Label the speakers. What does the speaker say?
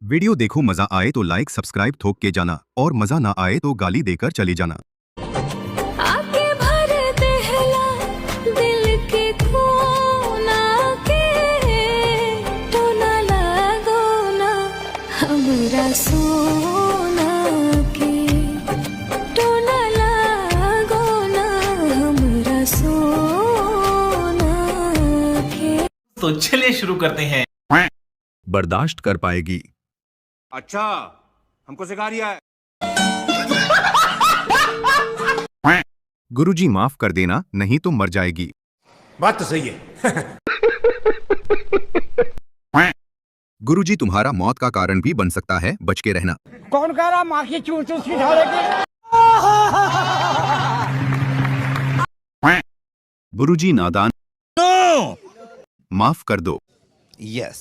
Speaker 1: Video देखो, मजा आए तो लाइक सब्सक्राइब ठोक के जाना और मजा ना आए तो गाली देकर चले जाना।
Speaker 2: आके भर देहला दिल के कोना के, टोना लागो ना हमरा सोना के, टोना लागो ना हमरा सोना के।
Speaker 3: तो चलिए शुरू करते हैं।
Speaker 1: बर्दाश्त कर पाएगी।
Speaker 4: अच्छा, हमको सिखा रिया है।
Speaker 1: गुरुजी माफ कर देना, नहीं तो मर जाएगी।
Speaker 4: बात तो सही है।
Speaker 1: गुरुजी तुम्हारा मौत का कारण भी बन सकता है, बच के रहना।
Speaker 5: कौन कह रहा माँ की चूस चूस की ढालेगी?
Speaker 1: गुरुजी नादान, माफ कर दो।
Speaker 6: Yes.